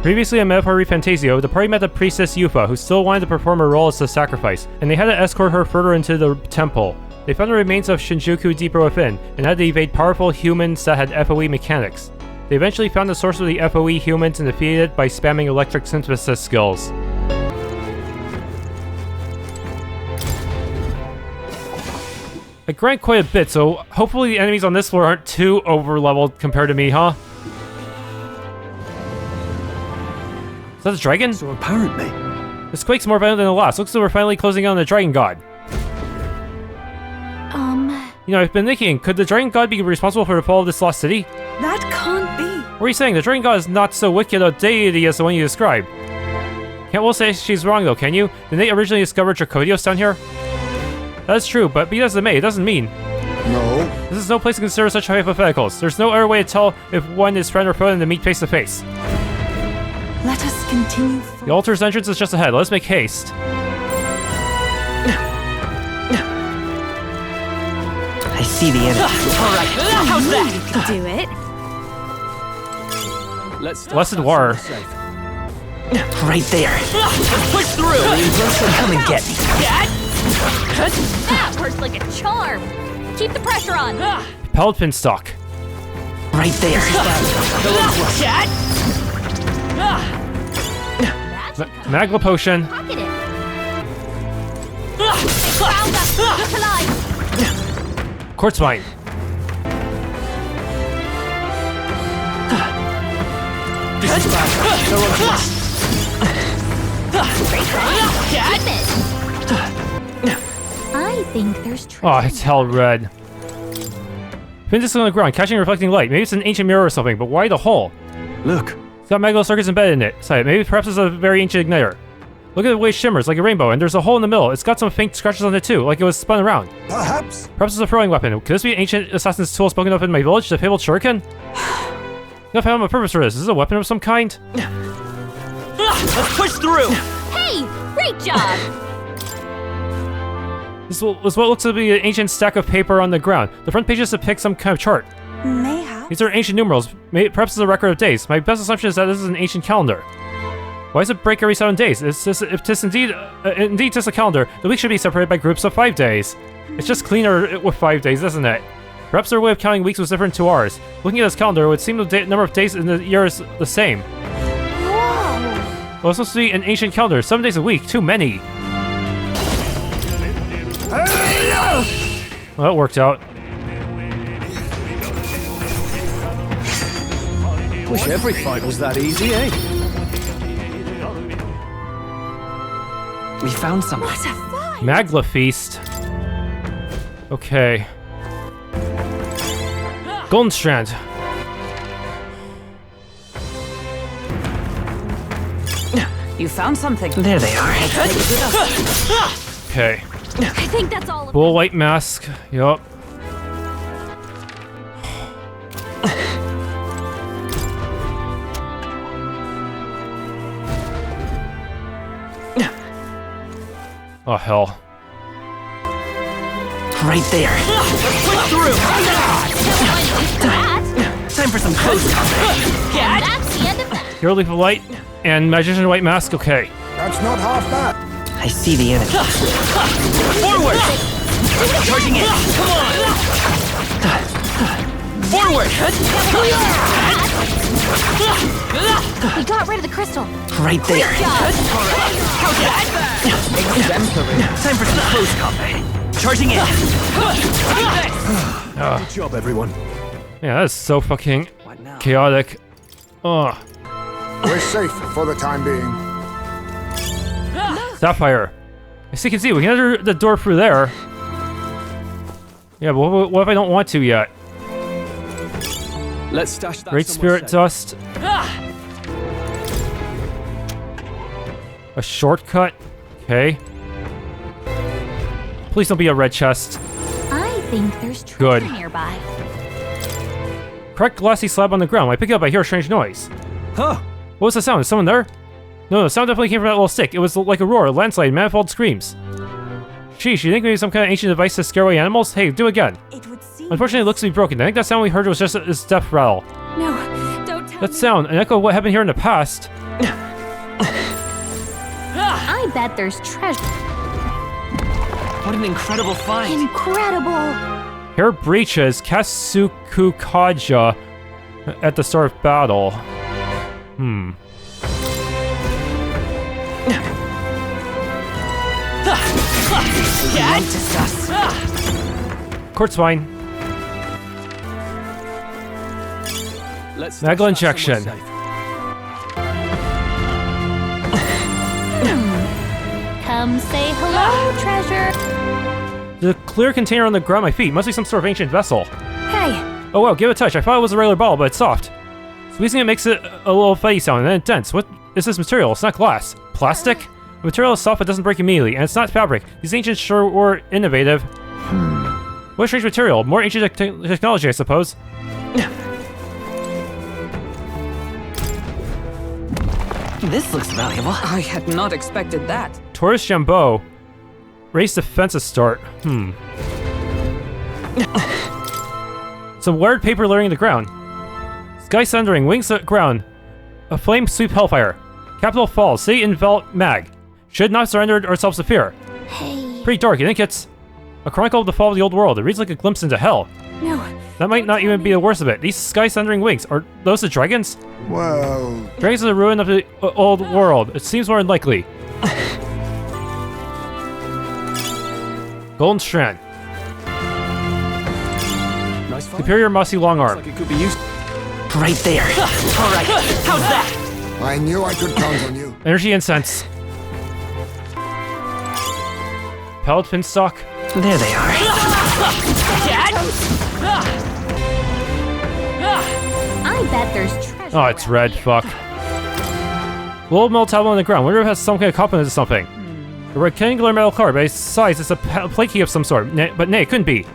Previously on ReFantazio, the party met the priestess Eupha, who still wanted to perform a role as a sacrifice, and they had to escort her further into the temple. They found the remains of Shinjuku deeper within, and had to evade powerful humans that had FOE mechanics. They eventually found the source of the FOE humans and defeated it by spamming electric synthesis skills. I grind quite a bit, so hopefully the enemies on this floor aren't too over-leveled compared to me, huh? Is that a dragon? So apparently... This quake's more violent than the last. Looks like we're finally closing in on the dragon god. You know, I've been thinking, could the dragon god be responsible for the fall of this lost city? That can't be. What are you saying? The dragon god is not so wicked a deity as the one you described. Can't well say she's wrong though, can you? Didn't they originally discover Dracodios down here? That's true, but be that as it may, it doesn't mean. No. This is no place to consider such hypotheticals. There's no other way to tell if one is friend or foe than to meet face to face. Let us continue. The altar's entrance is just ahead. Let's make haste. I see the enemy. Alright, how's that? You can do it. Blessed war. Right there. Push through! Come and get me. That works like a charm. Keep the pressure on. Pellet stock. Right there. Magma potion. Pocket it. Found us. Look alive. Quartz mine. This is bad. No one's lost. I think there's treasure. Oh, it's hell red. Pin this on the ground, catching a reflecting light. Maybe it's an ancient mirror or something, but why the hole? Look. It's got magma circuits embedded in it. Sorry, maybe perhaps it's a very ancient igniter. Look at the way it shimmers like a rainbow, and there's a hole in the middle. It's got some faint scratches on it too, like it was spun around. Perhaps. Perhaps it's a throwing weapon. Could this be an ancient assassin's tool spoken of in my village, the fabled shuriken? I found a purpose for this. Is this a weapon of some kind? Let's push through! Hey, great job. This is what looks to be an ancient stack of paper on the ground. The front pages depict some kind of chart. Mayhap. These are ancient numerals. Perhaps it's a record of days. My best assumption is that this is an ancient calendar. Why does it break every 7 days? If this indeed just a calendar, the week should be separated by groups of 5 days. It's just cleaner with 5 days, isn't it? Perhaps their way of counting weeks was different to ours. Looking at this calendar, it would seem the number of days in the year is the same. Whoa. Well, it's supposed to be an ancient calendar. 7 days a week. Too many. Well, that worked out. Wish every fight was that easy, eh? We found something. What a fight! Magla Feast. Okay. Golden Strand. You found something. There they are. Okay. I think that's all of Bull white mask. Yup. Oh hell. Right there. Push through! Time for some close combat. And that's the end of that. Hero Leaf of Light and Magician White Mask. Okay. That's not half bad. I see the enemy. Forward! Charging in! Come on! Forward! We got rid of the crystal. Right there. Job. How's that? Time for some close combat. Charging in! Good job, everyone. Yeah, that is so fucking What now? chaotic. Ugh. We're safe for the time being. Sapphire. As you can see, we can enter the door through there. Yeah, but what if I don't want to yet? Let's stash that Great somewhere Spirit safe. Dust. A shortcut. Okay. Please don't be a red chest. I think there's treasure Good. nearby. Cracked glassy slab on the ground. When I pick it up, I hear a strange noise. Huh? What was the sound? Is someone there? No, the sound definitely came from that little stick. It was like a roar, a landslide, manifold screams. Sheesh, you think maybe some kind of ancient device to scare away animals? Hey, do it again. It would seem. Unfortunately, it looks to be broken. I think that sound we heard was just his death rattle. No, don't That sound, an echo of what happened here in the past. I bet there's treasure. What an incredible find. Incredible. Hair breaches Kasukukaja at the start of battle. Quartz fine. Magma injection. Come say hello, treasure. The clear container on the ground at my feet must be some sort of ancient vessel. Hey. Oh wow, give it a touch. I thought it was a regular bottle, but it's soft. Squeezing it makes it a little fuzzy sound and then it's dense. What is this material? It's not glass. Plastic? The material is soft but doesn't break immediately, and it's not fabric. These ancients sure were innovative. What a strange material. More ancient technology, I suppose. This looks valuable. I had not expected that. Taurus Jambeau. Raise defenses start. Some wired paper layering the ground. Sky sundering, wings at ground. A flame sweep hellfire. Capital falls, city envelop mag. Should not surrender ourselves to fear. Hey. Pretty dark, you think it's a chronicle of the fall of the old world. It reads like a glimpse into hell. No. That might not even be the worst of it. These sky sundering wings, are those the dragons? Well, Dragons are the ruin of the old world. It seems more unlikely. Golden Strand. Nice find. Superior mossy long arm. Like it could be used. Right there. All right. How's that? I knew I could count on you. Energy incense. Pellet finstock. There they are. I bet there's treasure. Oh, it's red. Fuck. Little metal tablet on the ground. Wonder if it has some kind of component or something. A rectangular metal card. By its size, it's a plate key of some sort. But nay, it couldn't be.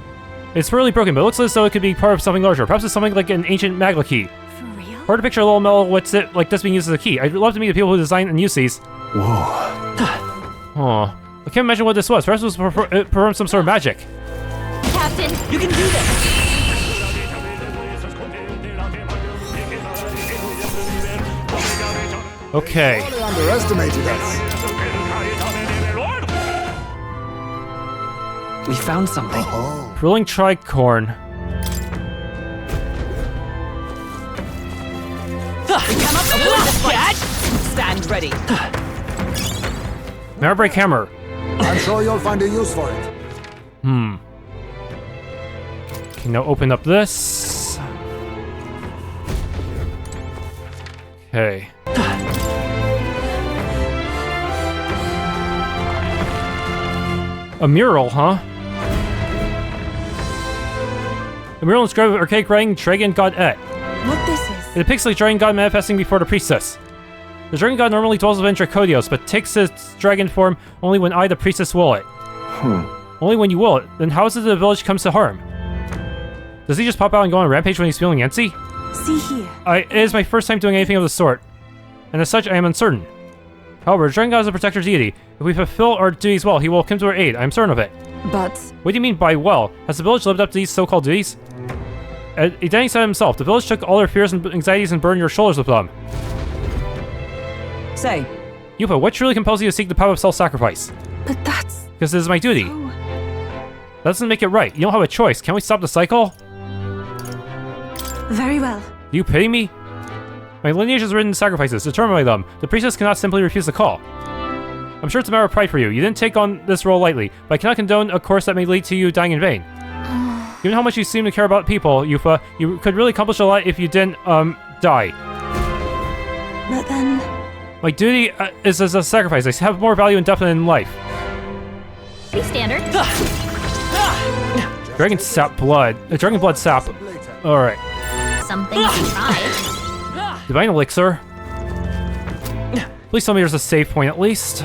It's really broken, but it looks as though it could be part of something larger. Perhaps it's something like an ancient magma key. For real? Hard to picture a little metal what's it like this being used as a key. I'd love to meet the people who design and use these. Oh, I can't imagine what this was. Perhaps it was perform some sort of magic. Captain. You can do this. Okay. They underestimated us. We found something. Oh, Ruling tricorn. We cannot avoid this fight. Stand ready. Mirror break hammer. I'm sure you'll find a use for it. Okay, now open up this. Okay. A mural, huh? A mural inscribed with archaic writing, dragon god Eht. What this is? It depicts the dragon god manifesting before the priestess. The dragon god normally dwells within Dracodios, but takes its dragon form only when I, the priestess, will it. Only when you will it. Then how is it the village comes to harm? Does he just pop out and go on a rampage when he's feeling antsy? See here. It is my first time doing anything of the sort, and as such, I am uncertain. However, the dragon god is a protector deity. If we fulfill our duties well, he will come to our aid. I am certain of it. But What do you mean by well? Has the village lived up to these so-called duties? Edanning said himself, the village took all their fears and anxieties and burdened your shoulders with them. say, Eupha, what truly compels you to seek the power of self-sacrifice? But that's Because it is my duty. so... That doesn't make it right. You don't have a choice. Can't we stop the cycle? Very well. Do you pity me? My lineage is written in sacrifices, determined by them. The priestess cannot simply refuse the call. I'm sure it's a matter of pride for you. You didn't take on this role lightly, but I cannot condone a course that may lead to you dying in vain. Given how much you seem to care about people, Eupha, you could really accomplish a lot if you didn't, die. But then... My duty is as a sacrifice. I have more value and depth than life. Pretty standard. Dragon sap blood. Dragon blood sap. Alright. Something to try. Divine elixir. Please tell me there's a save point at least.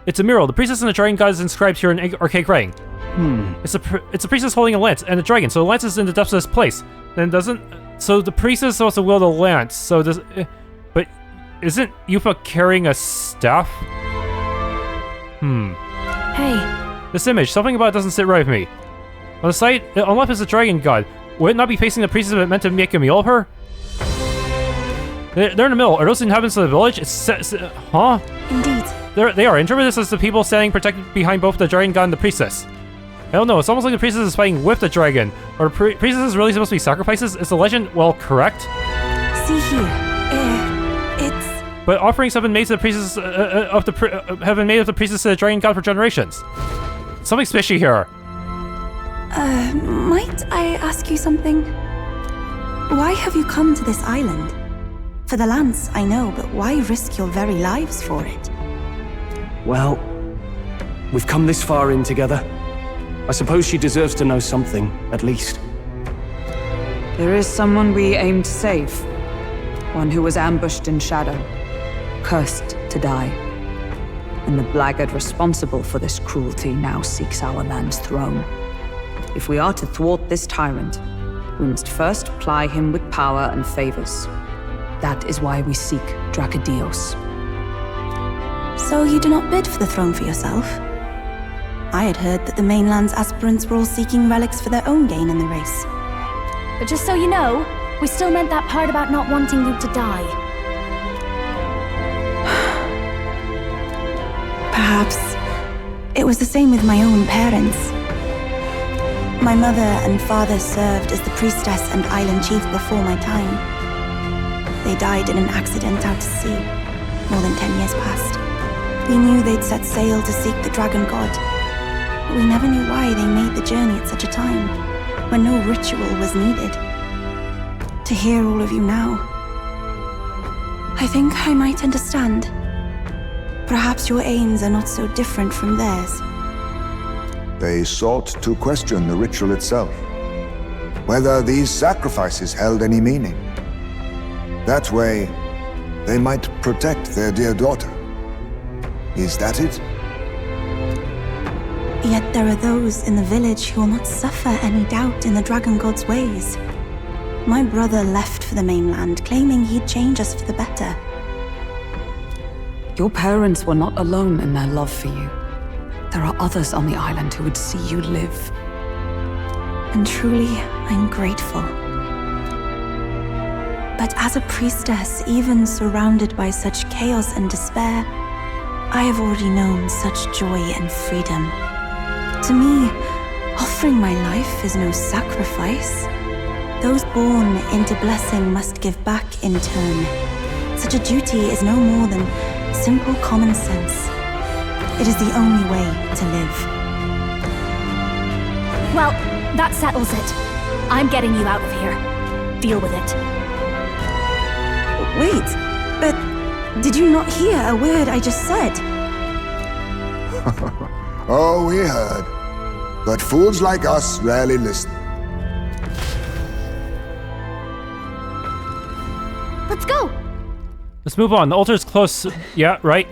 It's a mural. The priestess and the dragon god is inscribed here in archaic writing. It's a priestess holding a lance and a dragon, so the lance is in the depths of this place. Then doesn't... So the priestess also wield a lance, so does... But isn't Eupha carrying a staff? Hey, This image, something about it doesn't sit right with me. On the site, on left is a dragon god. Would it not be facing the priestess if it meant to make a meal of her? They're in the middle. Are those the inhabitants of the village? Huh? indeed. They are. Interpret this as the people standing protected behind both the dragon god and the priestess. I don't know. It's almost like the priestess is fighting with the dragon. Or the priestess is really supposed to be sacrifices? Is the legend, well, correct? See here. It's... But offerings have been made to the priestess have been made of the priestess to the dragon god for generations. Something's fishy here. Might I ask you something? Why have you come to this island? For the lance, I know, but why risk your very lives for it? Well, we've come this far in together. I suppose she deserves to know something, at least. There is someone we aim to save. One who was ambushed in shadow, cursed to die. And the blackguard responsible for this cruelty now seeks our land's throne. If we are to thwart this tyrant, we must first ply him with power and favors. That is why we seek Dracodios. So you do not bid for the throne for yourself? I had heard that the mainland's aspirants were all seeking relics for their own gain in the race. But just so you know, we still meant that part about not wanting you to die. Perhaps it was the same with my own parents. My mother and father served as the priestess and island chief before my time. They died in an accident out to sea, more than 10 years past. We knew they'd set sail to seek the dragon god, but we never knew why they made the journey at such a time, when no ritual was needed. To hear all of you now, I think I might understand. Perhaps your aims are not so different from theirs. They sought to question the ritual itself, whether these sacrifices held any meaning. That way, they might protect their dear daughter. Is that it? Yet there are those in the village who will not suffer any doubt in the dragon god's ways. My brother left for the mainland, claiming he'd change us for the better. Your parents were not alone in their love for you. There are others on the island who would see you live. And truly, I'm grateful. But as a priestess, even surrounded by such chaos and despair, I have already known such joy and freedom. To me, offering my life is no sacrifice. Those born into blessing must give back in turn. Such a duty is no more than simple common sense. It is the only way to live. Well, that settles it. I'm getting you out of here. Deal with it. Wait, but did you not hear a word I just said? Oh, we heard. But fools like us rarely listen. Let's go! Let's move on. The altar is close. Yeah, right?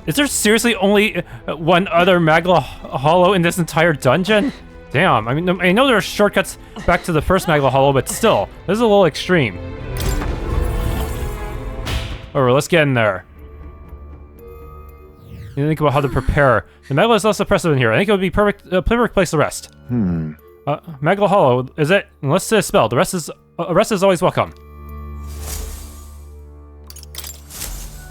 Is there seriously only one other Magla Hollow in this entire dungeon? Damn, I mean, I know there are shortcuts back to the first Magla Hollow, but still, this is a little extreme. Alright, let's get in there. You think about how to prepare. The Magla is less oppressive in here. I think it would be a perfect place to rest. Magla Hollow, is it? Unless it's a spell. The rest is always welcome.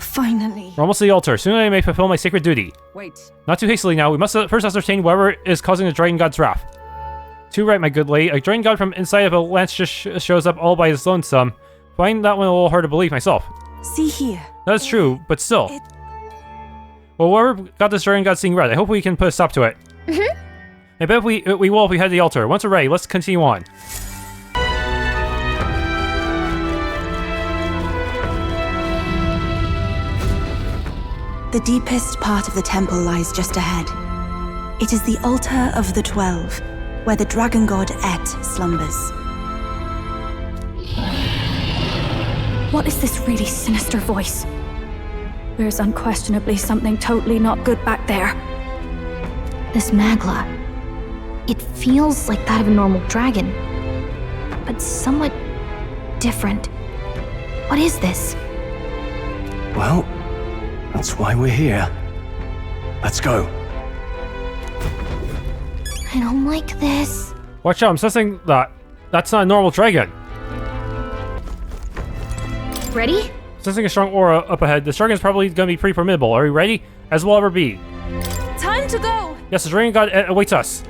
Finally. We're almost to the altar. Soon I may fulfill my sacred duty. Wait. Not too hastily now. We must first ascertain whatever is causing the dragon god's wrath. Too right, my good lady. A dragon god from inside of a lance just shows up all by his lonesome. Find that one a little hard to believe myself. See here. That's true, but still. Well, whoever got this dragon god seeing red, I hope we can put a stop to it. I bet we will if we head to the altar. Once we're ready, let's continue on. The deepest part of the temple lies just ahead. It is the altar of the 12, where the dragon god Eht slumbers. What is this really sinister voice? There's unquestionably something totally not good back there. This Magla. It feels like that of a normal dragon, but somewhat different. What is this? Well, that's why we're here. Let's go. I don't like this. Watch out, I'm sensing that. That's not a normal dragon. Ready? Sensing a strong aura up ahead, this dragon is probably gonna be pretty formidable. Are you ready? As we'll ever be. Time to go! Yes, the dragon god awaits us.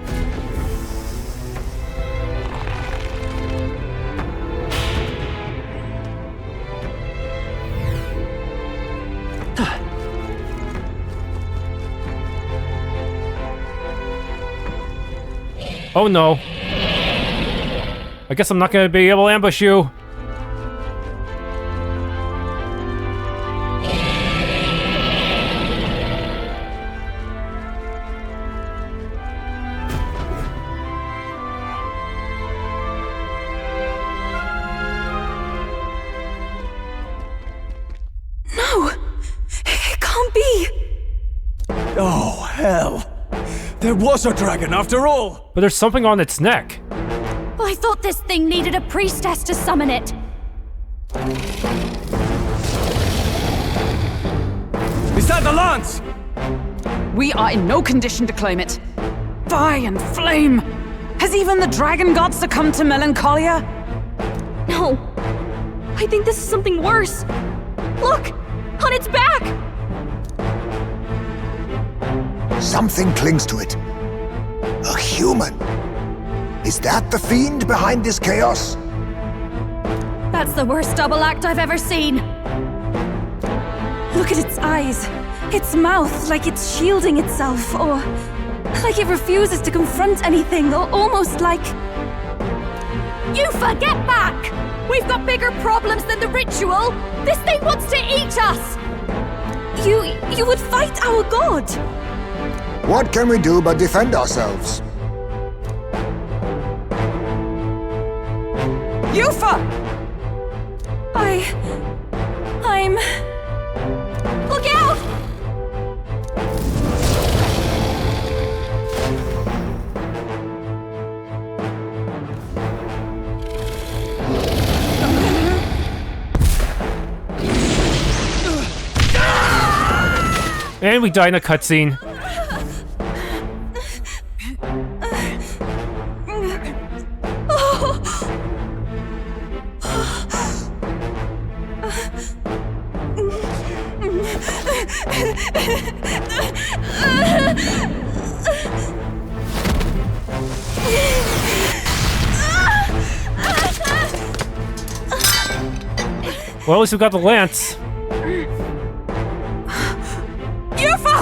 Oh no. I guess I'm not gonna be able to ambush you. No! It can't be! Oh, hell. There was a dragon after all! But there's something on its neck. I thought this thing needed a priestess to summon it. Is that the lance? We are in no condition to claim it. Fire and flame! Has even the dragon god succumbed to melancholia? No. I think this is something worse. Look! On its back! Something clings to it. A human. Is that the fiend behind this chaos? That's the worst double act I've ever seen. Look at its eyes. Its mouth, like it's shielding itself, or like it refuses to confront anything, or almost like... Eupha, get back! We've got bigger problems than the ritual! This thing wants to eat us! You would fight our god! What can we do but defend ourselves? Eupha! I'm... Look out! And we die in a cutscene. Well, at least we got the lance. Eupha!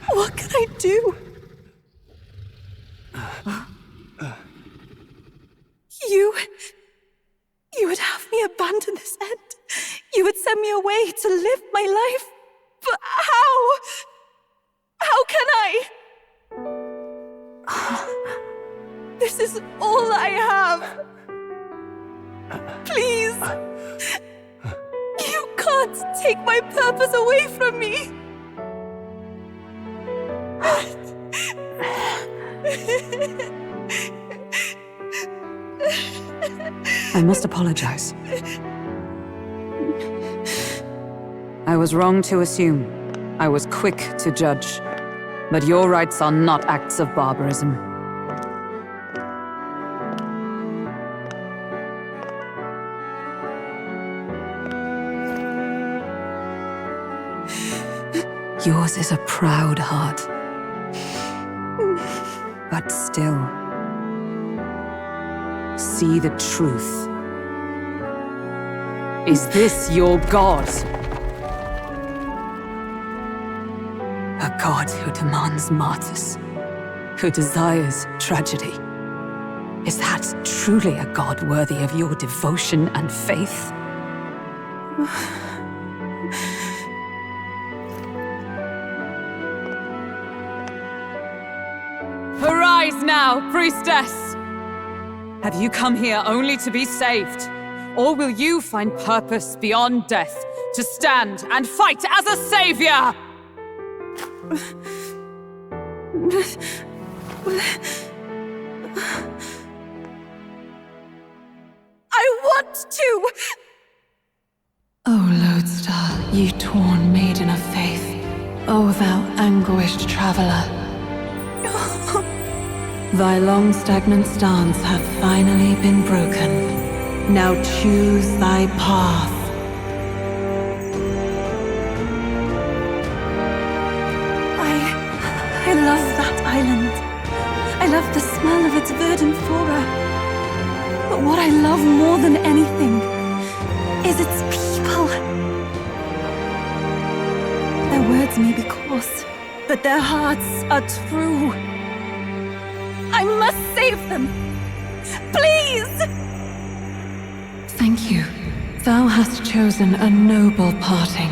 What can I do? You would have me abandon this end. You would send me away to live my life. But how? How can I? This is all I have. Please. You can't take my purpose away from me. I must apologize. I was wrong to assume. I was quick to judge. But your rites are not acts of barbarism. Yours is a proud heart. But still, see the truth. Is this your god? A god who demands martyrs, who desires tragedy. Is that truly a god worthy of your devotion and faith? Arise now, priestess! Have you come here only to be saved? Or will you find purpose beyond death, to stand and fight as a savior? want to! O Lodestar, ye torn maiden of faith, O thou anguished traveler, thy long stagnant stance hath finally been broken. Now choose thy path. I love that island. I love the smell of its verdant flora. But what I love more than anything is its people. Their words may be coarse, but their hearts are true. I must save them. Please! Thank you. Thou hast chosen a noble parting.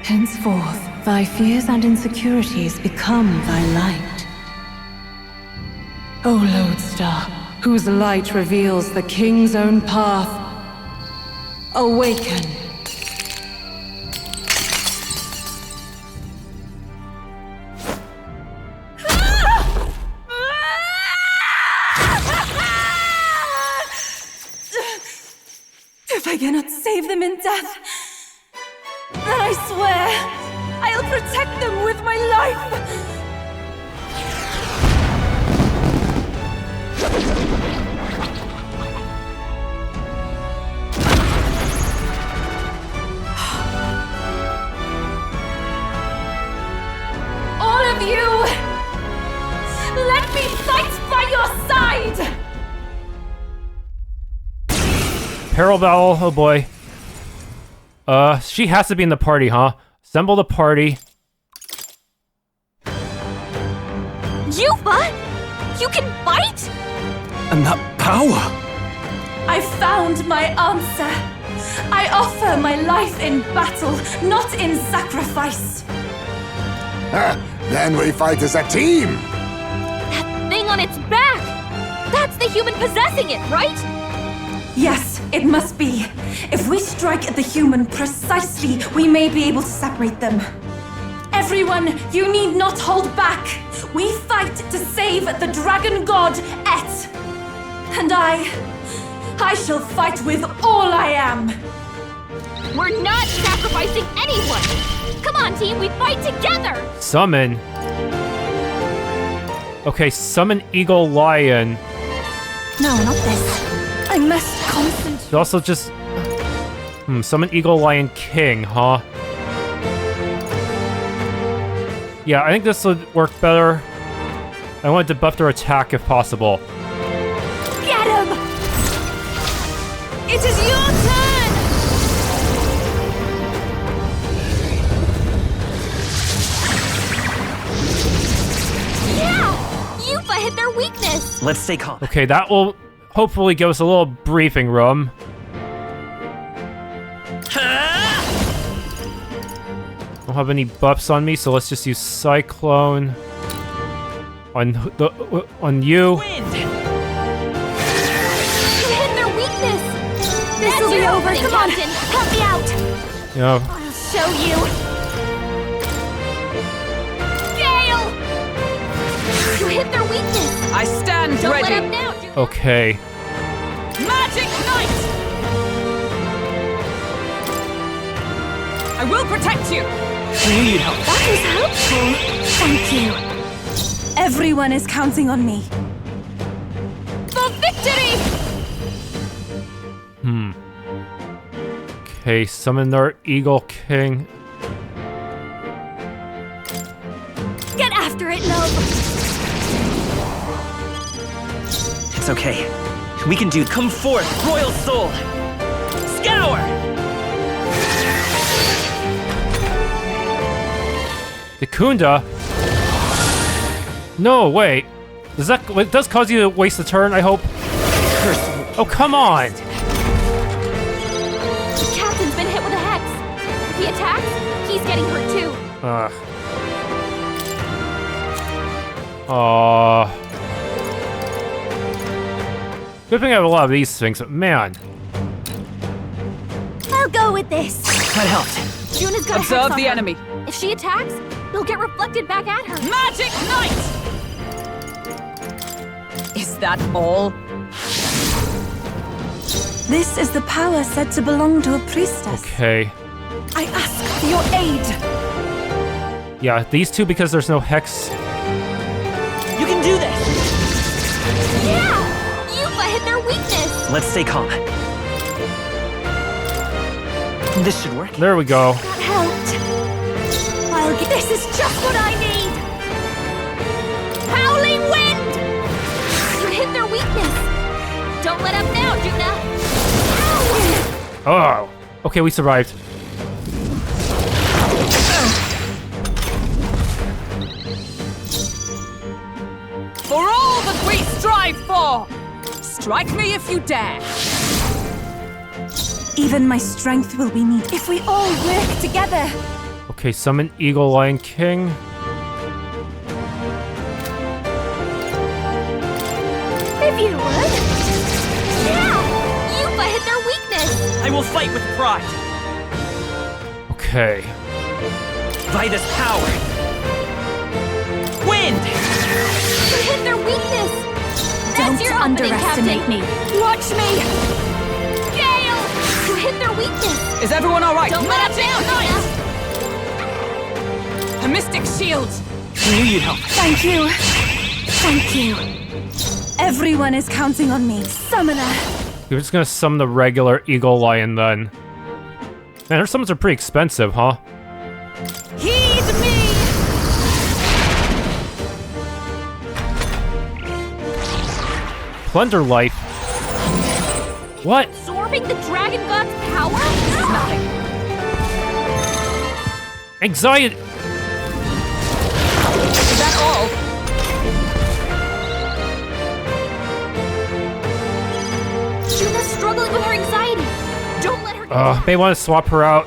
Henceforth, thy fears and insecurities become thy light. O Lodestar, whose light reveals the king's own path, awaken. If I cannot save them in death, then I swear I'll protect them with my life! All of you! Let me fight by your side! Peril battle, oh boy. She has to be in the party, huh? Assemble the party. Eupha? You can fight? And that power! I found my answer. I offer my life in battle, not in sacrifice. Then we fight as a team! That thing on its back! That's the human possessing it, right? Yes, it must be. If we strike at the human precisely, we may be able to separate them. Everyone, you need not hold back. We fight to save the dragon god, Eht. And I shall fight with all I am. We're not sacrificing anyone! Come on, team, we fight together! Summon. Okay, summon Eagle Lion. No, not this. I must concentrate. You also just... summon Eagle Lion King, huh? Yeah, I think this would work better. I want to buff their attack if possible. Get him! It is your turn! Yeah! Eupha hit their weakness! Let's stay calm. Okay, that will hopefully give us a little briefing room. Don't have any buffs on me, so let's just use Cyclone on you. Wind! You hit their weakness! This'll be over, come on! Captain! Help me out! Yeah. I'll show you! Gale! You hit their weakness! I stand Don't ready. let up now! Okay. Magic Knight! I will protect you! We need help. That was helpful. Thank you. Everyone is counting on me. For victory! Okay, summon our Eagle King. Get after it, love! It's okay. We can do. Come forth, Royal Soul! Scour! Dikunda? No, wait. It does cause you to waste a turn, I hope? Oh, come on! The captain's been hit with a hex. If he attacks, he's getting hurt too. Good thing I have a lot of these things, but man. I'll go with this. That helped. Juna's got a hex Observe on the her. enemy. If she attacks, it'll get reflected back at her. Magic Knight! Is that all? This is the power said to belong to a priestess. Okay. I ask for your aid. Yeah, these two because there's no hex. You can do this! Yeah! Eupha hit their weakness! Let's stay calm. This should work. There we go. That helped. This is just what I need! Howling wind! You hit their weakness! Don't let up now, Juna! Ow! Oh! Okay, we survived. For all that we strive for! Strike me if you dare! Even my strength will be needed if we all work together. Okay, summon Eagle Lion King. If you would! Yeah! Eupha hit their weakness! I will fight with pride. Okay. By this power. Wind! You hit their weakness! Don't That's your opening, underestimate Captain. me. Watch me! Gale! You hit their weakness! Is everyone alright? Don't let up now, Nina! A mystic shield! I knew you'd help. Thank you. Thank you. Everyone is counting on me. Summoner. We're just gonna summon the regular Eagle Lion then. Man, their summons are pretty expensive, huh? Heed me! Plunder Life. What? Absorbing the Dragon God's power? Nothing. Anxiety. Is that all? Juna's struggling with her anxiety. Don't let her. May want to swap her out.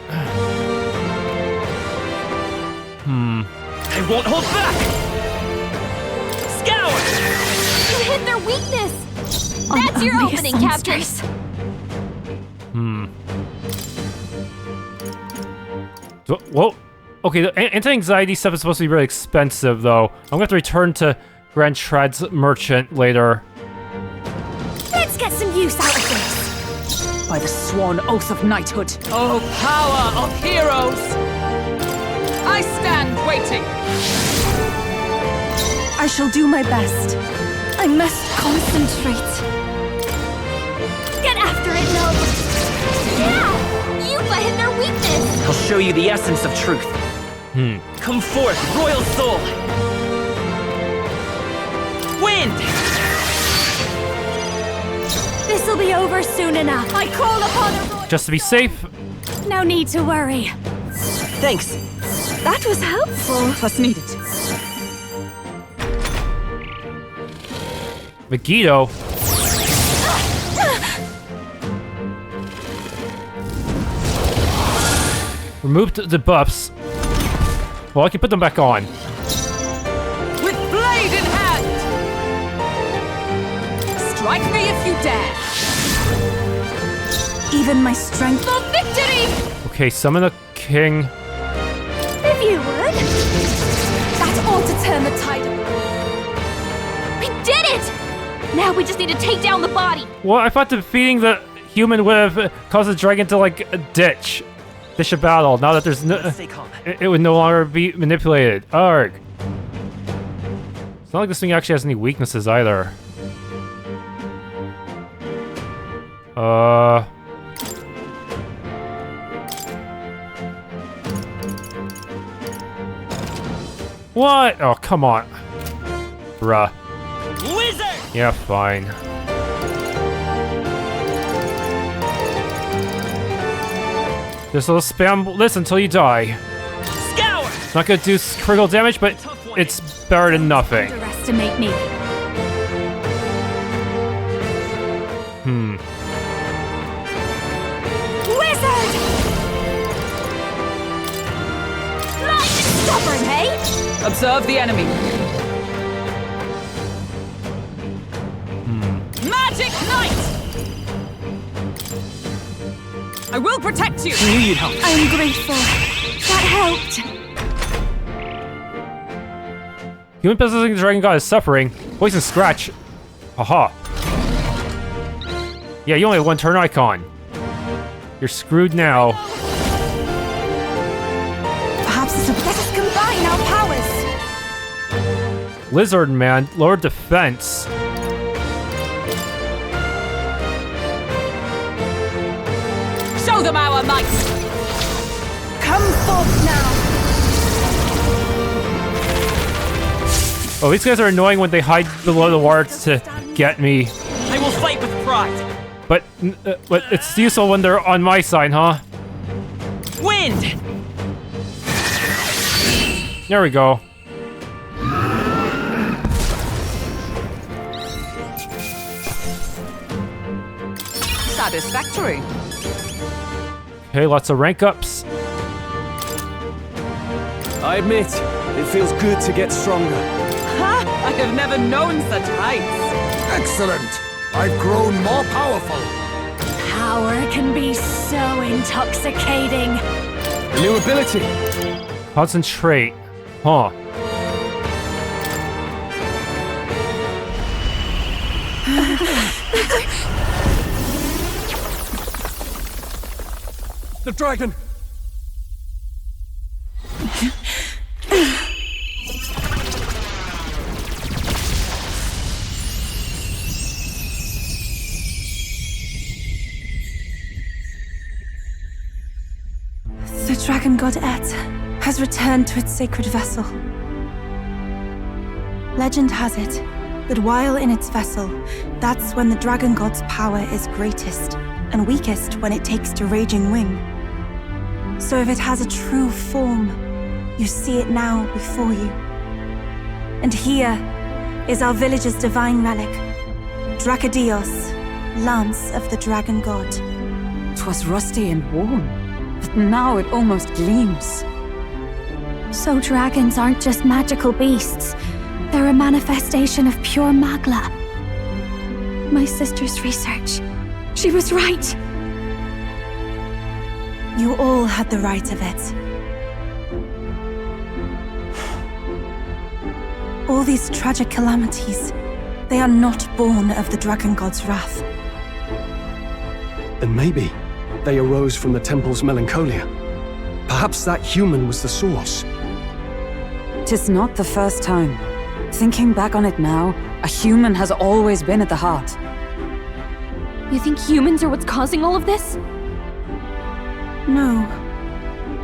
I won't hold back! Scour! You hit their weakness. That's your Unruly opening, Captain. monsters. Whoa. Okay, the anti-anxiety stuff is supposed to be really expensive, though. I'm gonna have to return to Grand Trad's merchant later. Let's get some use out of this. By the sworn oath of knighthood. Oh, power of heroes! I stand waiting. I shall do my best. I must concentrate. Get after it, Nob. Yeah! Eupha hit their weakness. I'll show you the essence of truth. Come forth, royal soul! Wind! This'll be over soon enough. I call upon a royal. Just to be safe. No need to worry. Thanks. That was helpful. Was needed. Megiddo. Removed the buffs. Well, I can put them back on. With blade in hand! Strike me if you dare! Even my strength. For victory! Okay, summon a king. If you would. That ought to turn the tide. We did it! Now we just need to take down the body. Well, I thought defeating the human would have caused the dragon to, like, ditch a battle. Now that there's no... Stay calm. It would no longer be manipulated. Arg. It's not like this thing actually has any weaknesses either. What? Oh, come on. Bruh. Wizard! Yeah, fine. Just a little spam this until you die. Scour! It's not gonna do critical damage, but it's better than nothing. Underestimate me. Wizard! Lightning stubborn, hey? Observe the enemy. Magic Knight! I will protect you! I knew you'd help. I am grateful. That helped. Human possessing the dragon god is suffering. Poison scratch. Haha. Yeah, you only have one turn icon. You're screwed now. Perhaps it's a... Let us combine our powers! Lizard Man, lower defense. Show them our might! Come forth now! Oh, these guys are annoying when they hide below the water to get me. I will fight with pride. But it's useful when they're on my side, huh? Wind! There we go. Satisfactory. Okay, lots of rank ups. I admit, it feels good to get stronger. Ha! I have never known such heights. Excellent! I've grown more powerful. Power can be so intoxicating. A new ability. Concentrate. Huh. The dragon! The dragon god Eht has returned to its sacred vessel. Legend has it that while in its vessel, that's when the dragon god's power is greatest, and weakest when it takes to raging wing. So if it has a true form, you see it now before you. And here is our village's divine relic, Dracadios, Lance of the Dragon God. 'Twas rusty and worn, but now it almost gleams. So dragons aren't just magical beasts. They're a manifestation of pure Magla. My sister's research. She was right. You all had the right of it. All these tragic calamities, they are not born of the dragon god's wrath. And maybe they arose from the temple's melancholia. Perhaps that human was the source. 'Tis not the first time. Thinking back on it now, a human has always been at the heart. You think humans are what's causing all of this? No,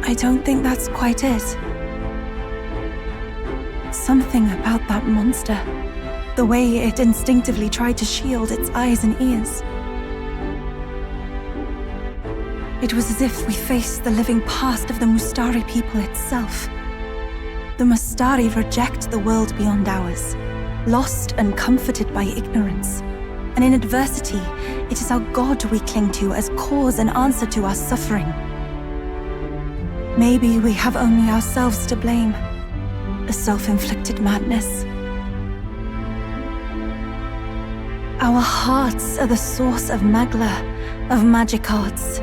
I don't think that's quite it. Something about that monster. The way it instinctively tried to shield its eyes and ears. It was as if we faced the living past of the Mustari people itself. The Mustari reject the world beyond ours, lost and comforted by ignorance. And in adversity, it is our God we cling to as cause and answer to our suffering. Maybe we have only ourselves to blame. A self-inflicted madness. Our hearts are the source of Magla, of magic arts.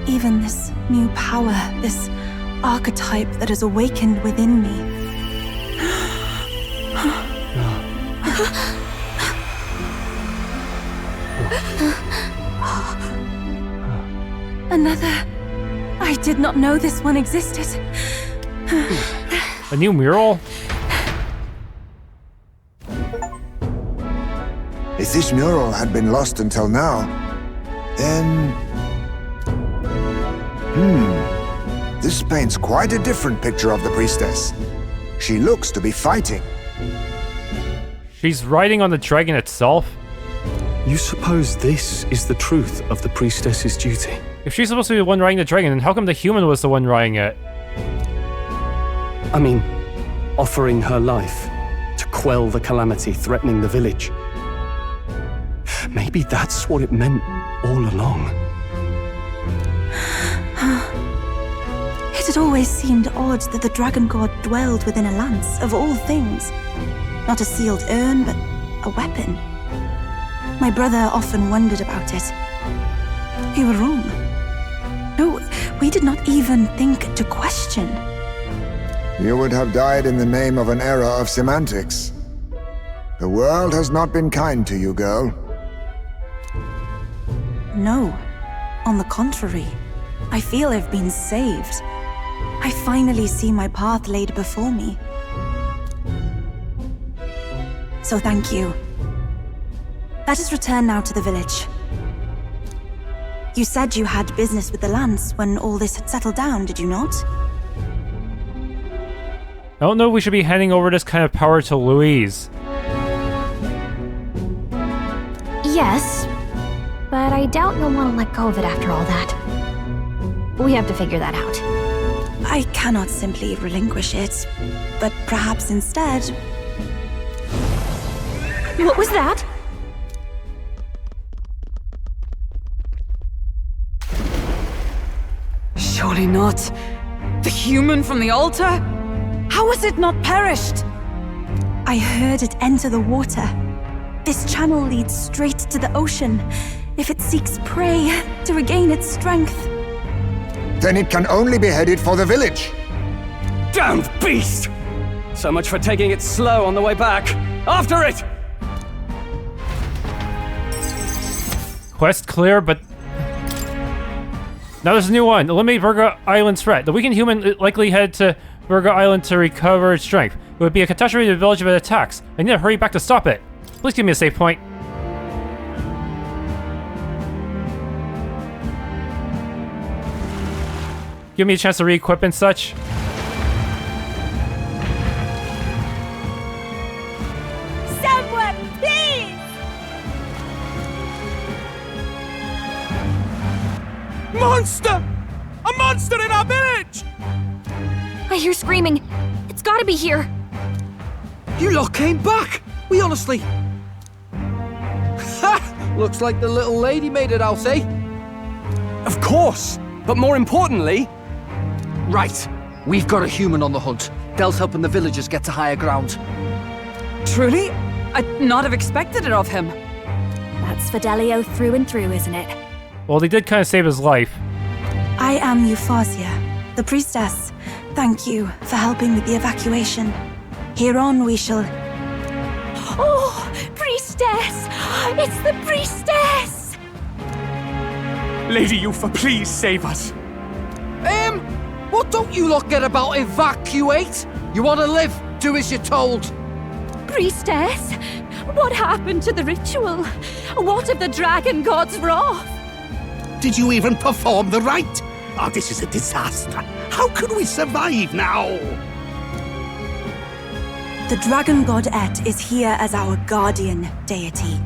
Even this new power, this archetype that has awakened within me. Another. I did not know this one existed. A new mural? If this mural had been lost until now, then... This paints quite a different picture of the priestess. She looks to be fighting. She's riding on the dragon itself? You suppose this is the truth of the priestess's duty? If she's supposed to be the one riding the dragon, then how come the human was the one riding it? I mean, offering her life to quell the calamity threatening the village. Maybe that's what it meant all along. It had always seemed odd that the dragon god dwelled within a lance, of all things. Not a sealed urn, but a weapon. My brother often wondered about it. We were wrong. No, we did not even think to question. You would have died in the name of an era of semantics. The world has not been kind to you, girl. No. On the contrary, I feel I've been saved. I finally see my path laid before me. So thank you. Let us return now to the village. You said you had business with the Lance when all this had settled down, did you not? I don't know if we should be handing over this kind of power to Louise. Yes, but I doubt you'll want to let go of it after all that. We have to figure that out. I cannot simply relinquish it, but perhaps instead... What was that? Surely not. The human from the altar? How has it not perished? I heard it enter the water. This channel leads straight to the ocean. If it seeks prey to regain its strength. Then it can only be headed for the village. Damned beast! So much for taking it slow on the way back. After it! Quest clear, but... Now there's a new one. Eliminate Virga Island's threat. The weakened human likely head to Virga Island to recover its strength. It would be a catastrophe to the village if it attacks. I need to hurry back to stop it. Please give me a save point. Give me a chance to re-equip and such. Someone, please! Monster! A monster in our village! I hear screaming. It's gotta be here. You lot came back! We honestly... Ha! Looks like the little lady made it out, eh? Of course! But more importantly... Right. We've got a human on the hunt. Del's helping the villagers get to higher ground. Truly? I'd not have expected it of him. That's Fidelio through and through, isn't it? Well, they did kind of save his life. I am Eupha, the priestess. Thank you for helping with the evacuation. Hereon we shall... Oh, priestess! It's the priestess! Lady Eupha, please save us. What don't you lot get about evacuate? You want to live, do as you're told. Priestess, what happened to the ritual? What of the dragon god's wrath? Did you even perform the rite? Oh, this is a disaster. How can we survive now? The dragon god Eht is here as our guardian deity.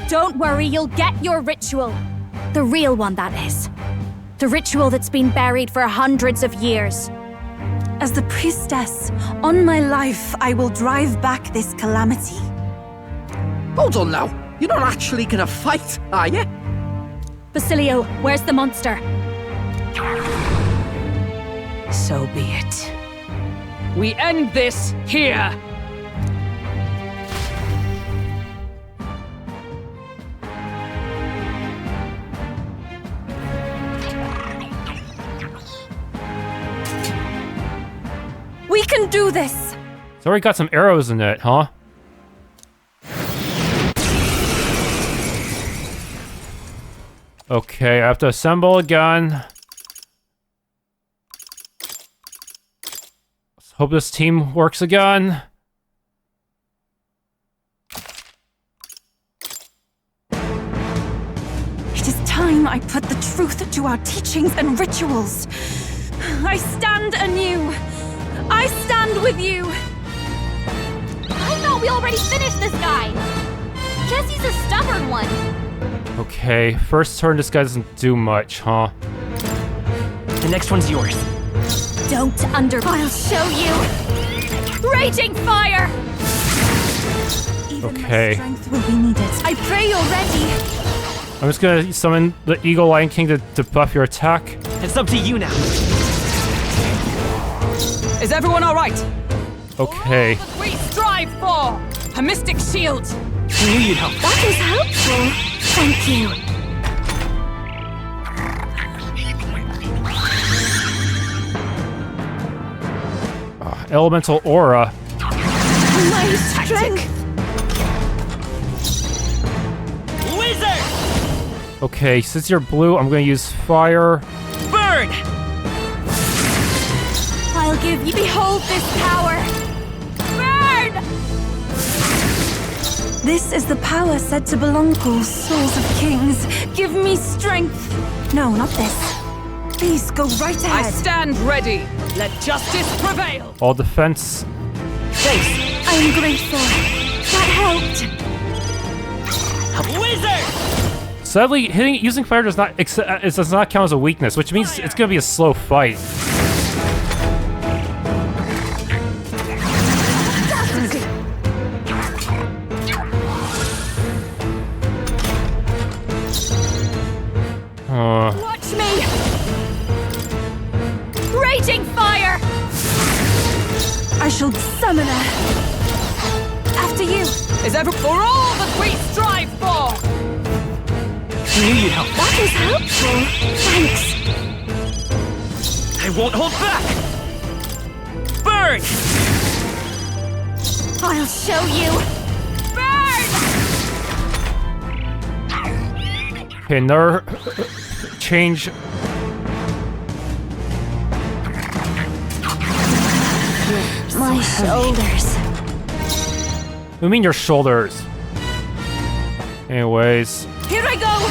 Don't worry, you'll get your ritual. The real one, that is. The ritual that's been buried for hundreds of years. As the priestess, on my life, I will drive back this calamity. Hold on now. You're not actually gonna fight, are you? Basilio, where's the monster? So be it. We end this here! We can do this! It's already got some arrows in it, huh? Okay, I have to assemble a gun. Let's hope this team works again. It is time I put the truth to our teachings and rituals. I stand anew. I stand with you! I thought we already finished this guy! Guess he's a stubborn one. Okay, first turn this guy doesn't do much, huh? The next one's yours. Don't I'll show you! Raging fire! Even Okay. my strength will be needed. I pray you're ready! I'm just gonna summon the Eagle Lion King to buff your attack. It's up to you now. Is everyone alright? Okay. All that we strive for! A mystic shield! I knew you'd help. That was helpful. Thank you. Elemental aura. My strength! Wizard! Okay, since you're blue, I'm gonna use fire. Burn! I'll give you. Behold this power! Burn! This is the power said to belong to souls of kings. Give me strength. No, not this. Please go right I ahead. stand ready. Let justice prevail. All defense. Thanks. I am grateful. That helped. Wizard! Sadly, using fire does not count as a weakness, which means it's gonna be a slow fight. Watch me! Raging fire! I shall summon her. After you. Is ever for all that we strive for. I knew you'd help. That is helpful. Thanks. I won't hold back! Burn! I'll show you! Burn! Okay, another change. My shoulders. What do you mean your shoulders? Anyways. Here I go!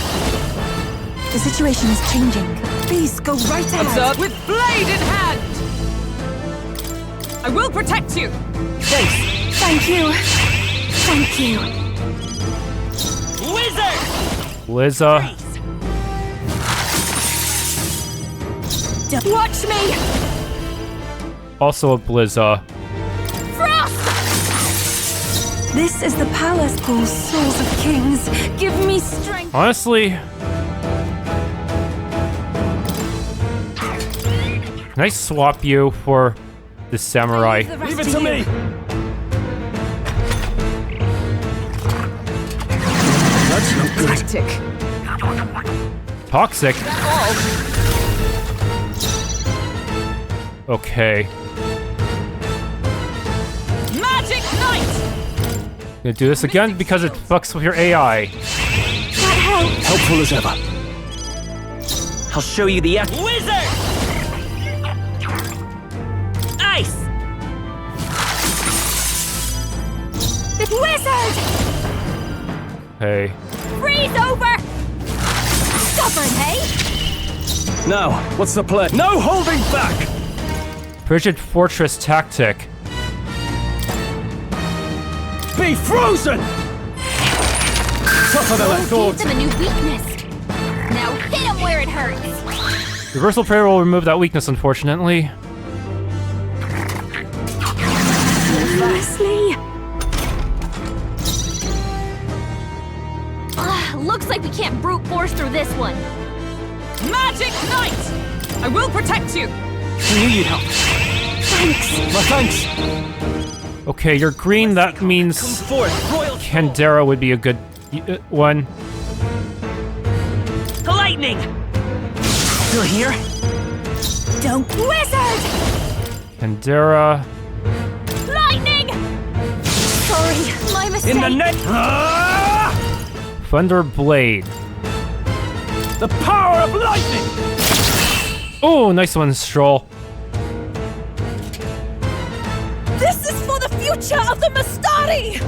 The situation is changing. Please go right ahead. Observe with blade in hand. I will protect you. Thanks! Thank you. Thank you. Wizard! Liza. Watch me! Also a Blizza. Frost! This is the power called souls of kings. Give me strength. Honestly, can I swap you for the samurai? Leave it to me. That's no good. Tactic. Toxic? All. Okay. Magic Knight! Gonna do this again because it fucks with your AI. That helped. Helpful as ever. I'll show you the Wizard! Ice! Wizard! Hey. Freeze over! Stubborn, hey? Now, what's the plan? No holding back! Frigid Fortress Tactic. Be frozen! Tougher than I Gave thought. them a new weakness. Now hit him where it hurts. Reversal prayer will remove that weakness, unfortunately. Lastly. Looks like we can't brute force through this one. Magic Knight! I will protect you. I knew you'd help. Thanks. My thanks. Okay, you're green, that means Come forth, Royal Candera would be a good one. Lightning! Still here? Don't. Wizard! Candera. Lightning! Sorry, my mistake. In the net. Thunder Blade. The power of lightning! Oh, nice one, Stroll. This is for the future of the Mastari!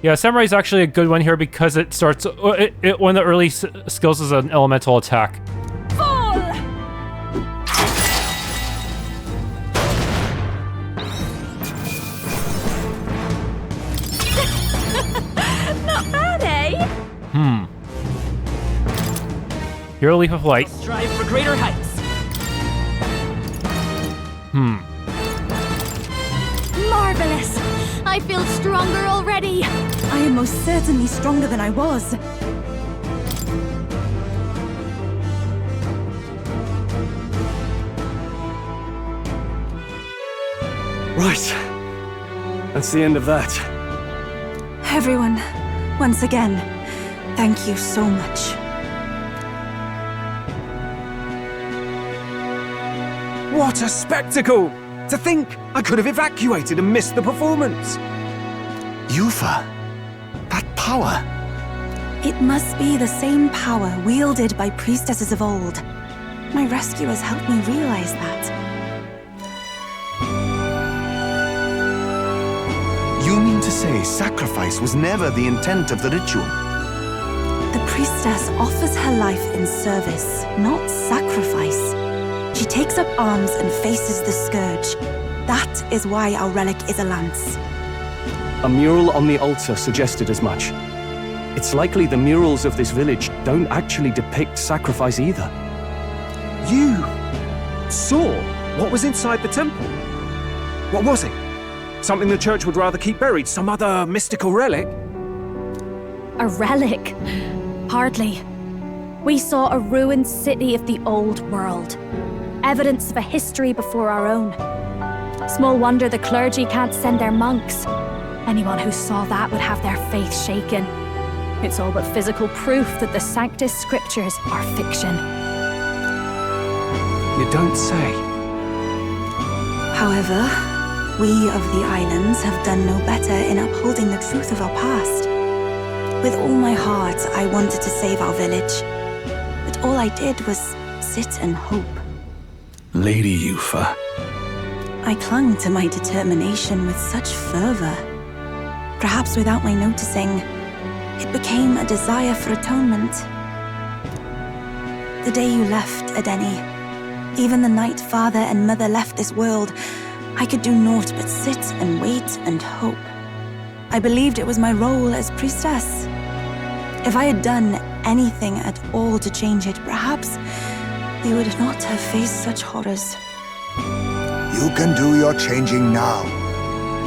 Yeah, Samurai is actually a good one here because it starts. One of the early skills is an elemental attack. Fall! Not bad, eh? Hero Leap of Light. Strive for greater heights. Marvelous! I feel stronger already. I am most certainly stronger than I was. Right. That's the end of that. Everyone, once again, thank you so much. What a spectacle! To think I could have evacuated and missed the performance. Eupha, that power. It must be the same power wielded by priestesses of old. My rescuers helped me realize that. You mean to say sacrifice was never the intent of the ritual? The priestess offers her life in service, not sacrifice. She takes up arms and faces the scourge. That is why our relic is a lance. A mural on the altar suggested as much. It's likely the murals of this village don't actually depict sacrifice either. You saw what was inside the temple? What was it? Something the church would rather keep buried? Some other mystical relic? A relic? Hardly. We saw a ruined city of the old world. Evidence of a history before our own. Small wonder the clergy can't send their monks. Anyone who saw that would have their faith shaken. It's all but physical proof that the Sanctus Scriptures are fiction. You don't say. However, we of the islands have done no better in upholding the truth of our past. With all my heart, I wanted to save our village. But all I did was sit and hope. Lady Eupha. I clung to my determination with such fervor. Perhaps without my noticing, it became a desire for atonement. The day you left, Edeni, even the night father and mother left this world, I could do naught but sit and wait and hope. I believed it was my role as priestess. If I had done anything at all to change it, perhaps we would not have faced such horrors. You can do your changing now.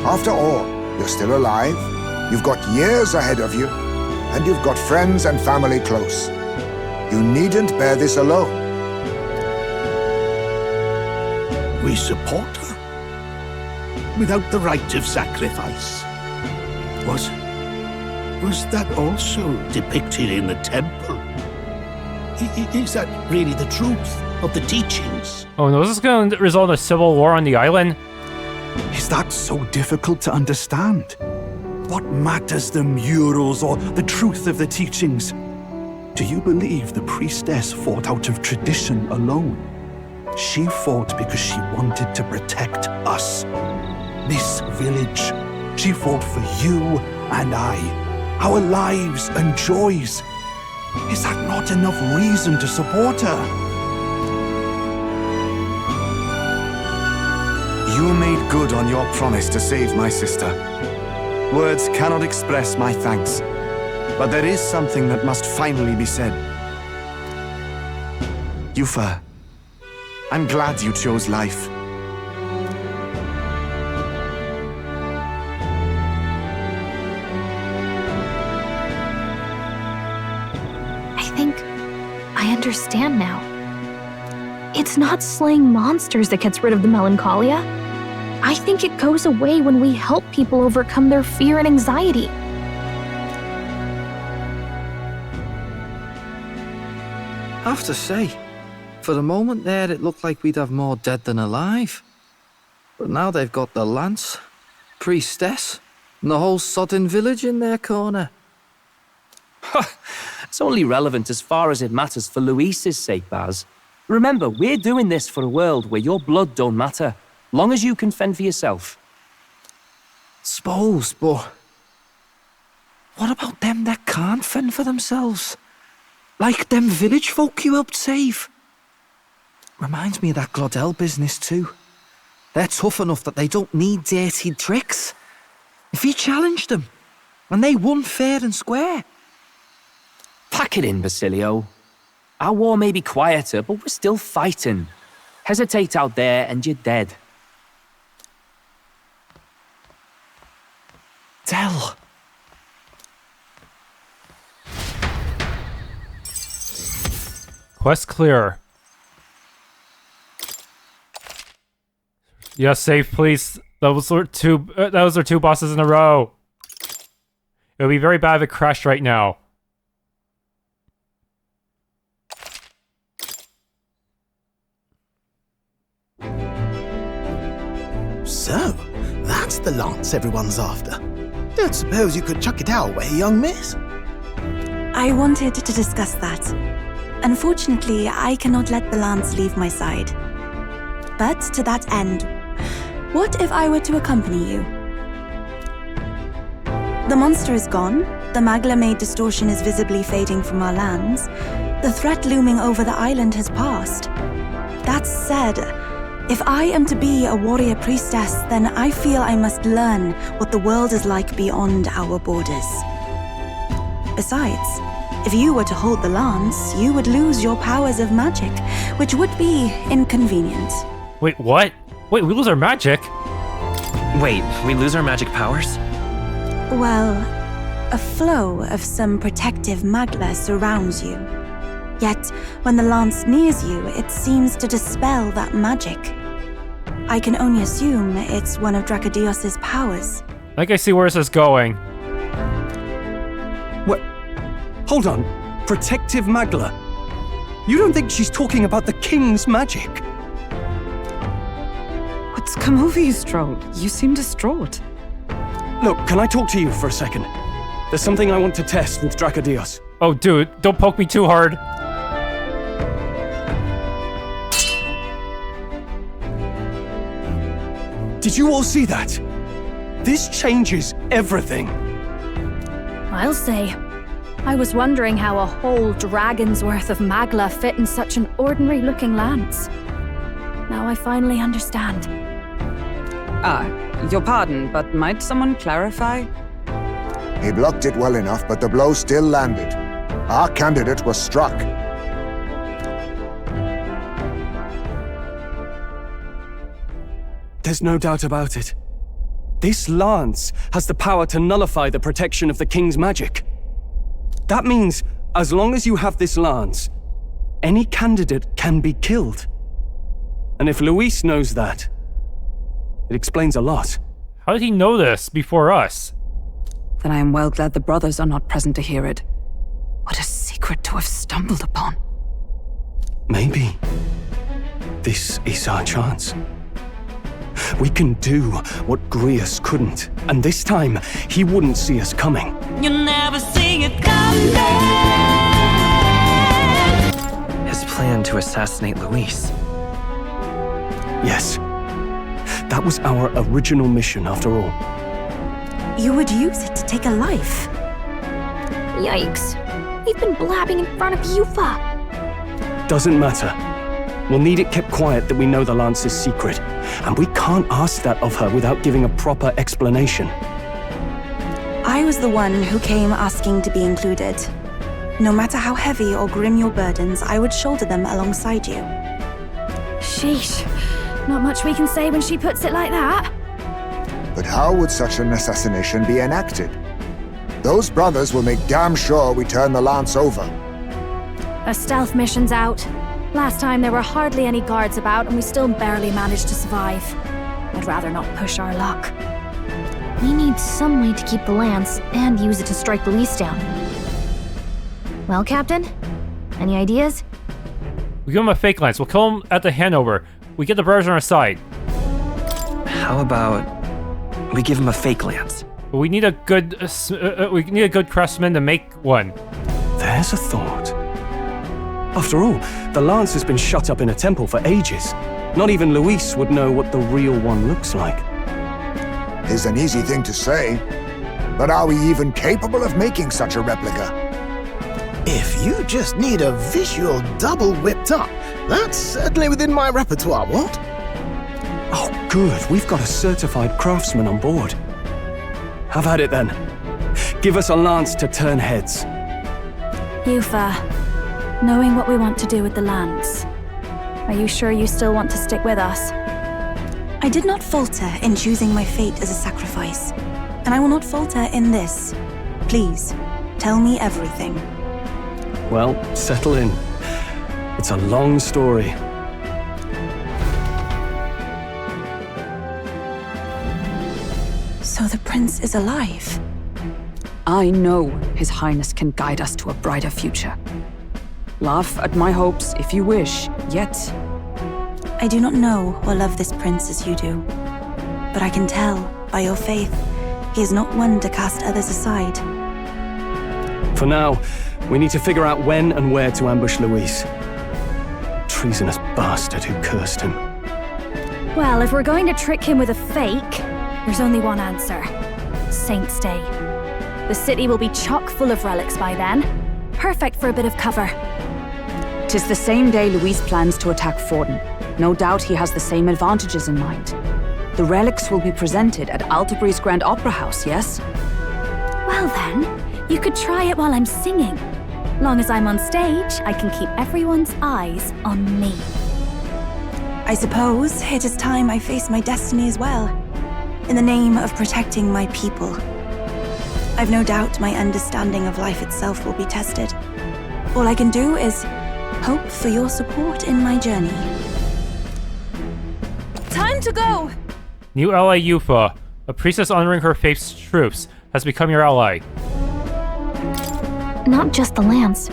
After all, you're still alive, you've got years ahead of you, and you've got friends and family close. You needn't bear this alone. We support her. Without the rite of sacrifice. Was that also depicted in the temple? Is that really the truth of the teachings? Oh no, is this going to result in a civil war on the island? Is that so difficult to understand? What matters the murals or the truth of the teachings? Do you believe the priestess fought out of tradition alone? She fought because she wanted to protect us. This village. She fought for you and I. Our lives and joys. Is that not enough reason to support her? You made good on your promise to save my sister. Words cannot express my thanks, but there is something that must finally be said. Eupha, I'm glad you chose life. I think I understand now. It's not slaying monsters that gets rid of the melancholia. I think it goes away when we help people overcome their fear and anxiety. I have to say, for a moment there it looked like we'd have more dead than alive. But now they've got the lance, priestess, and the whole sodden village in their corner. It's only relevant as far as it matters for Louis's sake, Baz. Remember, we're doing this for a world where your blood don't matter, long as you can fend for yourself. Suppose, but what about them that can't fend for themselves? Like them village folk you helped save? Reminds me of that Glodell business too. They're tough enough that they don't need dirty tricks. If you challenged them, and they won fair and square. Pack it in, Basilio. Our war may be quieter, but we're still fighting. Hesitate out there and you're dead. Del. Quest clear. Yes, save, please. Those are two bosses in a row. It would be very bad if it crashed right now. So, that's the lance everyone's after. Don't suppose you could chuck it our way, young miss? I wanted to discuss that. Unfortunately, I cannot let the lance leave my side. But to that end, what if I were to accompany you? The monster is gone, the Magla-made distortion is visibly fading from our lands, the threat looming over the island has passed. That said, if I am to be a warrior priestess, then I feel I must learn what the world is like beyond our borders. Besides, if you were to hold the lance, you would lose your powers of magic, which would be inconvenient. Wait, what? Wait, we lose our magic? Wait, we lose our magic powers? Well, a flow of some protective magla surrounds you. Yet, when the lance nears you, it seems to dispel that magic. I can only assume it's one of Dracodios's powers. I think I see where this is going. What? Hold on. Protective magla? You don't think she's talking about the king's magic? What's come over you, Strode? You seem distraught. Look, can I talk to you for a second? There's something I want to test with Dracodios. Oh, dude, don't poke me too hard. Did you all see that? This changes everything. I'll say. I was wondering how a whole dragon's worth of magla fit in such an ordinary-looking lance. Now I finally understand. Your pardon, but might someone clarify? He blocked it well enough, but the blow still landed. Our candidate was struck. There's no doubt about it. This lance has the power to nullify the protection of the king's magic. That means, as long as you have this lance, any candidate can be killed. And if Louis knows that, it explains a lot. How did he know this before us? Then I am well glad the brothers are not present to hear it. What a secret to have stumbled upon. Maybe this is our chance. We can do what Grius couldn't, and this time he wouldn't see us coming. You'll never see it coming. His plan to assassinate Louis. Yes. That was our original mission, after all. You would use it to take a life. Yikes. We've been blabbing in front of Eupha. Doesn't matter. We'll need it kept quiet that we know the lance is secret, and we can't ask that of her without giving a proper explanation. I was the one who came asking to be included. No matter how heavy or grim your burdens, I would shoulder them alongside you. Sheesh. Not much we can say when she puts it like that. But how would such an assassination be enacted? Those brothers will make damn sure we turn the lance over. A stealth mission's out. Last time there were hardly any guards about and we still barely managed to survive. I'd rather not push our luck. We need some way to keep the lance and use it to strike Louis down. Well, Captain? Any ideas? We give him a fake lance. We'll kill him at the handover. We get the brothers on our side. How about we give him a fake lance? But we need a good craftsman to make one. There's a thought. After all, the lance has been shut up in a temple for ages. Not even Louis would know what the real one looks like. It's an easy thing to say, but are we even capable of making such a replica? If you just need a visual double whipped up, that's certainly within my repertoire, what? Oh, good. We've got a certified craftsman on board. Have at it then. Give us a lance to turn heads. Eupha, knowing what we want to do with the lance, are you sure you still want to stick with us? I did not falter in choosing my fate as a sacrifice, and I will not falter in this. Please, tell me everything. Well, settle in. It's a long story. So the prince is alive? I know His Highness can guide us to a brighter future. Laugh at my hopes if you wish, yet... I do not know or love this prince as you do, but I can tell, by your faith, he is not one to cast others aside. For now, We need to figure out when and where to ambush Louis. Treasonous bastard who cursed him. Well, if we're going to trick him with a fake, there's only one answer. Saint's Day. The city will be chock full of relics by then. Perfect for a bit of cover. 'Tis the same day Louis plans to attack Forden. No doubt he has the same advantages in mind. The relics will be presented at Altebrie's Grand Opera House, yes? Well then, you could try it while I'm singing. Long as I'm on stage, I can keep everyone's eyes on me. I suppose it is time I face my destiny as well, in the name of protecting my people. I've no doubt my understanding of life itself will be tested. All I can do is hope for your support in my journey. Time to go! New ally Eupha, a priestess honoring her faith's troops, has become your ally. Not just the lance,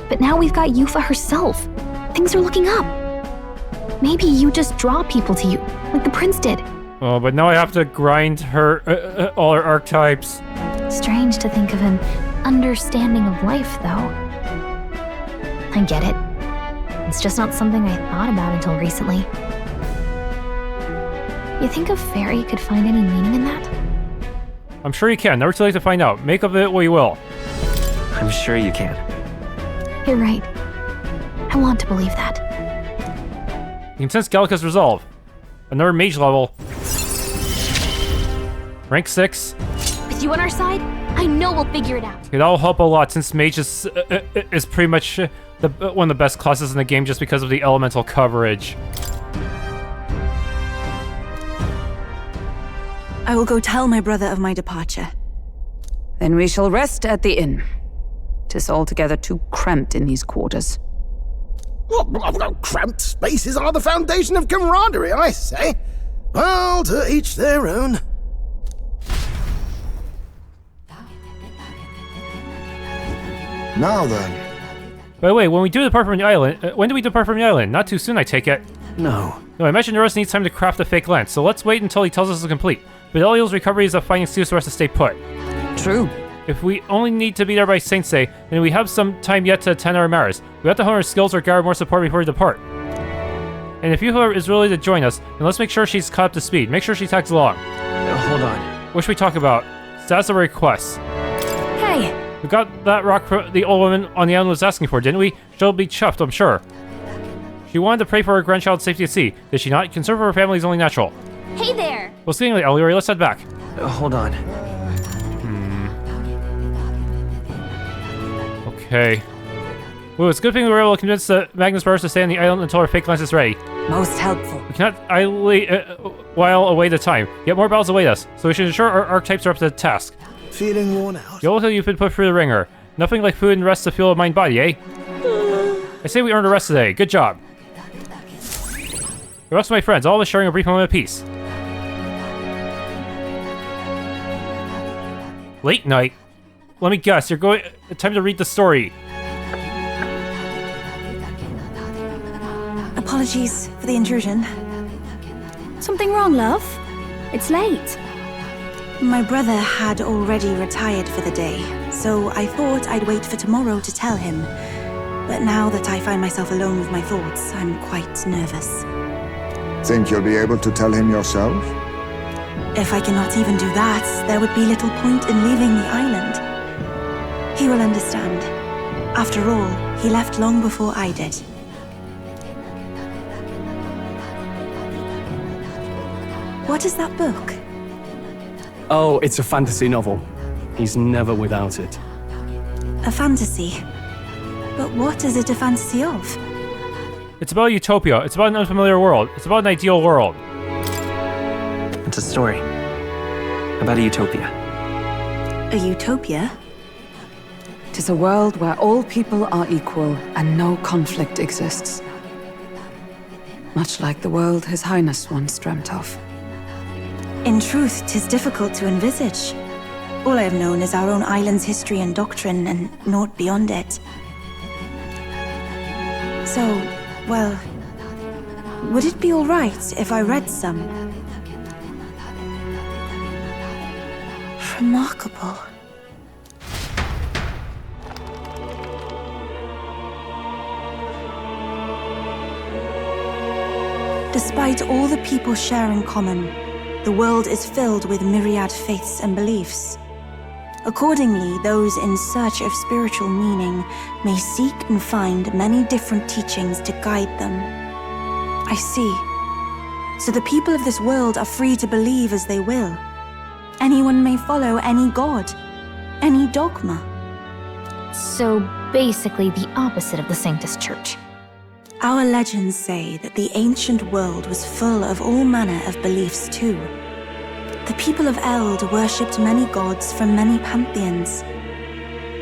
but now we've got Eupha herself. Things are looking up. Maybe you just draw people to you, like the prince did. Oh, but now I have to grind her, all her archetypes. Strange to think of an understanding of life, though. I get it. It's just not something I thought about until recently. You think a fairy could find any meaning in that? I'm sure you can. Never too late to find out. Make of it what you will. I'm sure you can. You're right. I want to believe that. You can sense Gallica's resolve. Another mage level. Rank 6. With you on our side, I know we'll figure it out. It'll help a lot since mage is pretty much one of the best classes in the game just because of the elemental coverage. I will go tell my brother of my departure. Then we shall rest at the inn. 'Tis altogether too cramped in these quarters. What? Cramped spaces are the foundation of camaraderie, I say. Well, to each their own. Now then. By the way, when we do depart from the island, when do we depart from the island? Not too soon, I take it. No. No, I imagine Norris needs time to craft the fake lance, so let's wait until he tells us it's complete. Bedeliel's recovery is a fine excuse for us to stay put. True. If we only need to be there by Saint's Day, then we have some time yet to attend our matters. We have to hone our skills or gather more support before we depart. And if Eupha is really to join us, then let's make sure she's caught up to speed. Make sure she tags along. Hold on. What should we talk about? Status of requests. Hey! We got that rock the old woman on the island was asking for, didn't we? She'll be chuffed, I'm sure. She wanted to pray for her grandchild's safety at sea. Did she not? Concern for her family is only natural. Hey there! Well, speaking of Elda, let's head back. Hold on. Okay. Well, it's a good thing we were able to convince the Magnus brothers to stay on the island until our fake lance is ready. Most helpful. We cannot idly while away the time. Yet more battles await us, so we should ensure our archetypes are up to the task. Feeling worn out? You'll feel you've been put through the ringer. Nothing like food and rest to fuel a mind-body, eh? I say we earned a rest today. Good job. The rest of my friends, all of us sharing a brief moment of peace. Late night? Let me guess, you're going... Time to read the story. Apologies for the intrusion. Something wrong, love? It's late. My brother had already retired for the day, so I thought I'd wait for tomorrow to tell him. But now that I find myself alone with my thoughts, I'm quite nervous. Think you'll be able to tell him yourself? If I cannot even do that, there would be little point in leaving the island. He will understand. After all, he left long before I did. What is that book? Oh, it's a fantasy novel. He's never without it. A fantasy? But what is it a fantasy of? It's about a utopia. It's about an unfamiliar world. It's about an ideal world. It's a story about a utopia. A utopia? 'Tis a world where all people are equal and no conflict exists. Much like the world His Highness once dreamt of. In truth, 'tis difficult to envisage. All I have known is our own island's history and doctrine, and naught beyond it. So, well, would it be all right if I read some? Remarkable. Despite all the people share in common, the world is filled with myriad faiths and beliefs. Accordingly, those in search of spiritual meaning may seek and find many different teachings to guide them. I see. So the people of this world are free to believe as they will. Anyone may follow any god, any dogma. So basically the opposite of the Sanctus Church. Our legends say that the ancient world was full of all manner of beliefs too. The people of Elda worshipped many gods from many pantheons.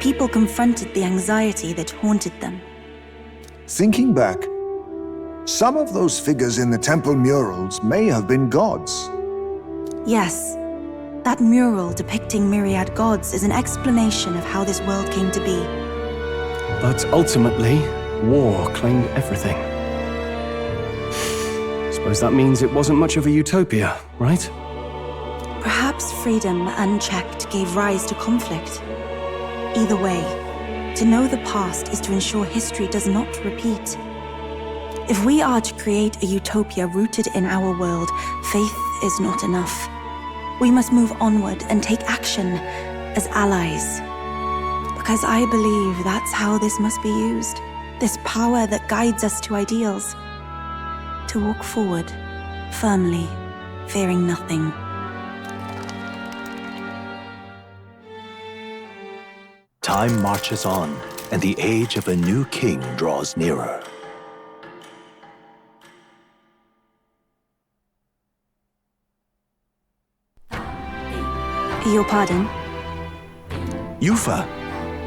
People confronted the anxiety that haunted them. Thinking back, some of those figures in the temple murals may have been gods. Yes, that mural depicting myriad gods is an explanation of how this world came to be. But ultimately, war claimed everything. Suppose that means it wasn't much of a utopia, right? Perhaps freedom unchecked gave rise to conflict. Either way, to know the past is to ensure history does not repeat. If we are to create a utopia rooted in our world, faith is not enough. We must move onward and take action as allies. Because I believe that's how this must be used. This power that guides us to ideals. To walk forward, firmly, fearing nothing. Time marches on, and the age of a new king draws nearer. Your pardon? Eupha,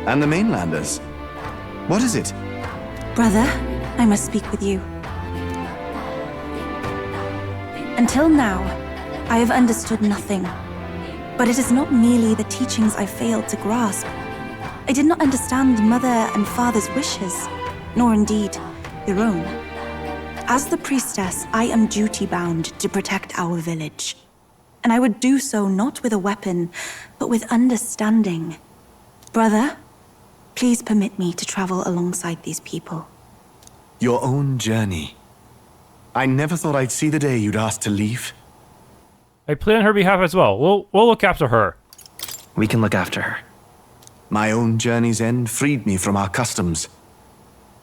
and the mainlanders. What is it? Brother, I must speak with you. Until now, I have understood nothing. But it is not merely the teachings I failed to grasp. I did not understand Mother and Father's wishes, nor indeed your own. As the priestess, I am duty-bound to protect our village. And I would do so not with a weapon, but with understanding. Brother, please permit me to travel alongside these people. Your own journey. I never thought I'd see the day you'd ask to leave. I plead on her behalf as well. We'll look after her. We can look after her. My own journey's end freed me from our customs.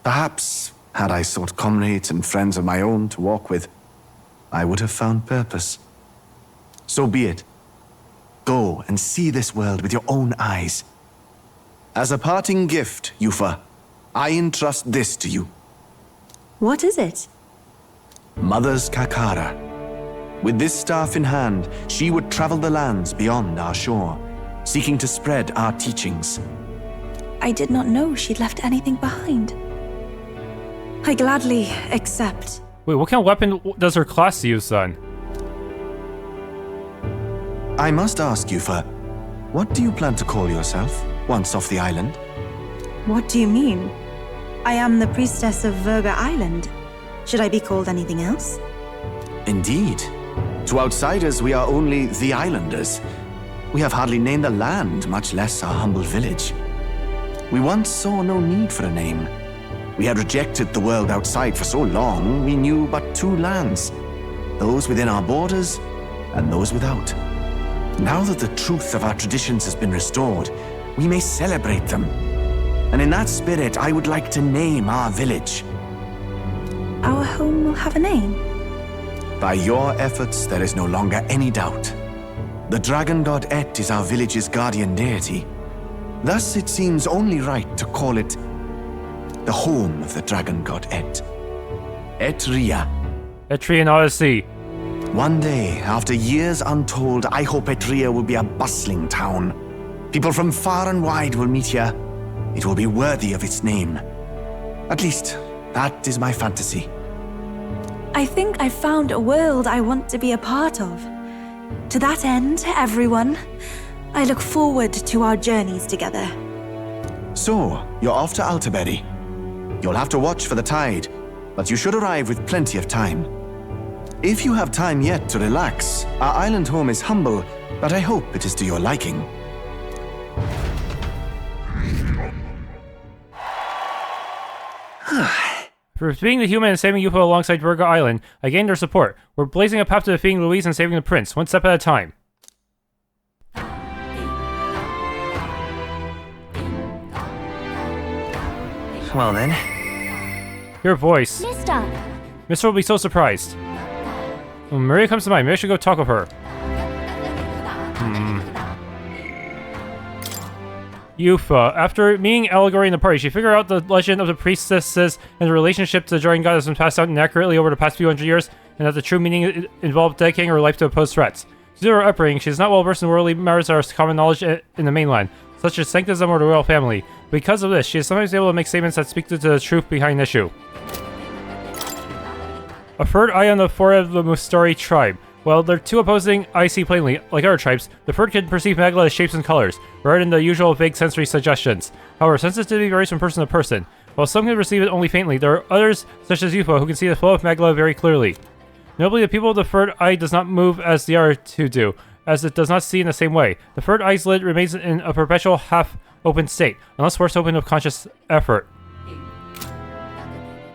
Perhaps, had I sought comrades and friends of my own to walk with, I would have found purpose. So be it. Go and see this world with your own eyes. As a parting gift, Eupha, I entrust this to you. What is it? Mother's Kakara. With this staff in hand, she would travel the lands beyond our shore, seeking to spread our teachings. I did not know she'd left anything behind. I gladly accept. Wait, what kind of weapon does her class use then? I must ask, Eupha, what do you plan to call yourself, once off the island? What do you mean? I am the priestess of Virga Island. Should I be called anything else? Indeed. To outsiders, we are only the islanders. We have hardly named the land, much less our humble village. We once saw no need for a name. We had rejected the world outside for so long, we knew but two lands. Those within our borders, and those without. Now that the truth of our traditions has been restored, we may celebrate them. And in that spirit, I would like to name our village. Our home will have a name? By your efforts, there is no longer any doubt. The dragon god Eht is our village's guardian deity. Thus, it seems only right to call it the home of the dragon god Eht. Eht Ria. Eht Ria in Odyssey. One day, after years untold, I hope Eht Ria will be a bustling town. People from far and wide will meet here. It will be worthy of its name. At least, that is my fantasy. I think I found a world I want to be a part of. To that end, everyone, I look forward to our journeys together. So, you're off to Altaberry. You'll have to watch for the tide, but you should arrive with plenty of time. If you have time yet to relax, our island home is humble, but I hope it is to your liking. For defeating the human and saving Eupha alongside Virga Island, I gained their support. We're blazing a path to defeating Louis and saving the prince, one step at a time. Well then. Your voice. Mister! Mister will be so surprised. When Maria comes to mind, maybe I should go talk with her. Eupha. After meeting Allegory in the party, she figured out the legend of the priestesses and the relationship to the dragon god has been passed down inaccurately over the past few hundred years, and that the true meaning involved dedicating her life to oppose threats. Due to her upbringing, she is not well versed in worldly matters that are common knowledge in the mainland, such as sanctism or the royal family. Because of this, she is sometimes able to make statements that speak to the truth behind an issue. A third eye on the forehead of the Mustari tribe. While they're two opposing eyes see plainly, like other tribes, the third can perceive Magla as shapes and colors, rather than the usual vague sensory suggestions. However, sensitivity varies from person to person. While some can perceive it only faintly, there are others, such as Eupha, who can see the flow of Magla very clearly. Notably, the people of the third eye does not move as the other two do, as it does not see in the same way. The third eye's lid remains in a perpetual half-open state, unless forced open with conscious effort.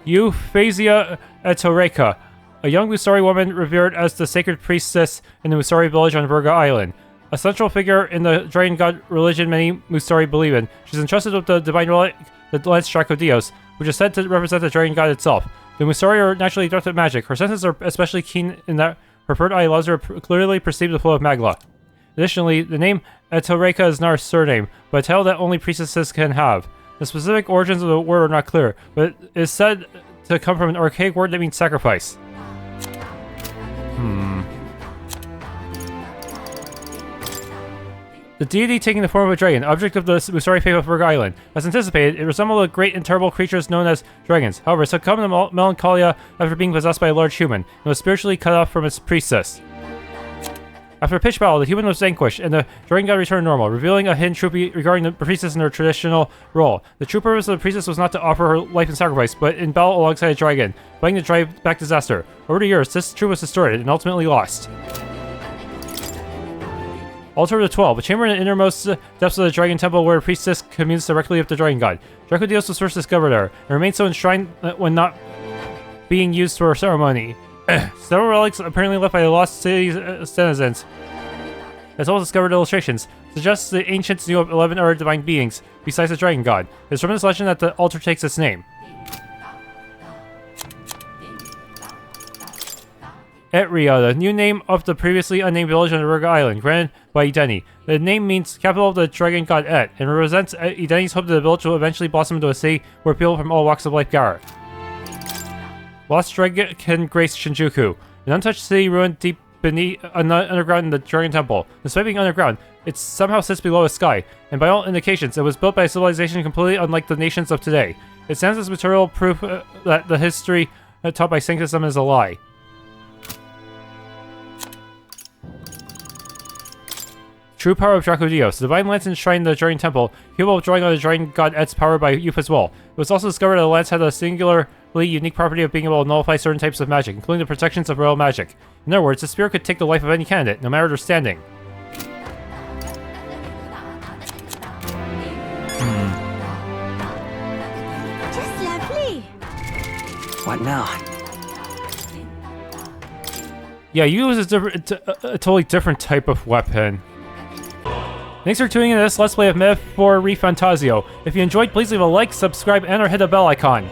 Euphazia Eht, a young Mustari woman revered as the sacred priestess in the Mustari village on Virga Island. A central figure in the dragon god religion many Mustari believe in, she's entrusted with the divine relic, the lance Dracodeos, which is said to represent the dragon god itself. The Mustari are naturally adept at magic. Her senses are especially keen in that her third eye allows her to clearly perceive the flow of Magla. Additionally, the name Eht Ria is not her surname, but a title that only priestesses can have. The specific origins of the word are not clear, but it is said to come from an archaic word that means sacrifice. The deity taking the form of a dragon, object of the Mustari faith of Virga Island. As anticipated, it resembled the great and terrible creatures known as dragons. However, it succumbed to melancholia after being possessed by a large human, and was spiritually cut off from its priestess. After a pitched battle, the human was vanquished, and the dragon god returned normal, revealing a hidden truth regarding the priestess and her traditional role. The true purpose of the priestess was not to offer her life in sacrifice, but in battle alongside a dragon, fighting to drive back disaster. Over the years, this truth was distorted and ultimately lost. Altar of the 12, a chamber in the innermost depths of the Dragon Temple where the priestess communes directly with the Dragon God. Dracodeos was first discovered there, and remained so enshrined when not being used for a ceremony. Several relics apparently left by the lost city's denizens, as well as discovered illustrations, suggests the ancients knew of 11 other divine beings besides the Dragon God. It is from this legend that the altar takes its name. Eht Ria, the new name of the previously unnamed village on the Virga Island, granted by Edeni. The name means capital of the dragon god Eht, and represents Edeni's hope that the village will eventually blossom into a city where people from all walks of life gather. Lost Dragon can grace Shinjuku, an untouched city ruined deep beneath underground in the Dragon Temple. Despite being underground, it somehow sits below the sky, and by all indications, it was built by a civilization completely unlike the nations of today. It stands as material proof that the history taught by sanctism is a lie. True power of Dracodeos. The divine lance enshrined in the Dragon Temple, capable of drawing on the dragon god Eht's power by Eupha as well. It was also discovered that the lance had a singularly unique property of being able to nullify certain types of magic, including the protections of royal magic. In other words, the spear could take the life of any candidate, no matter their standing. Just lovely. What now? Yeah, you use a totally different type of weapon. Thanks for tuning in to this Let's Play of Myth for ReFantazio. If you enjoyed, please leave a like, subscribe, and or hit the bell icon.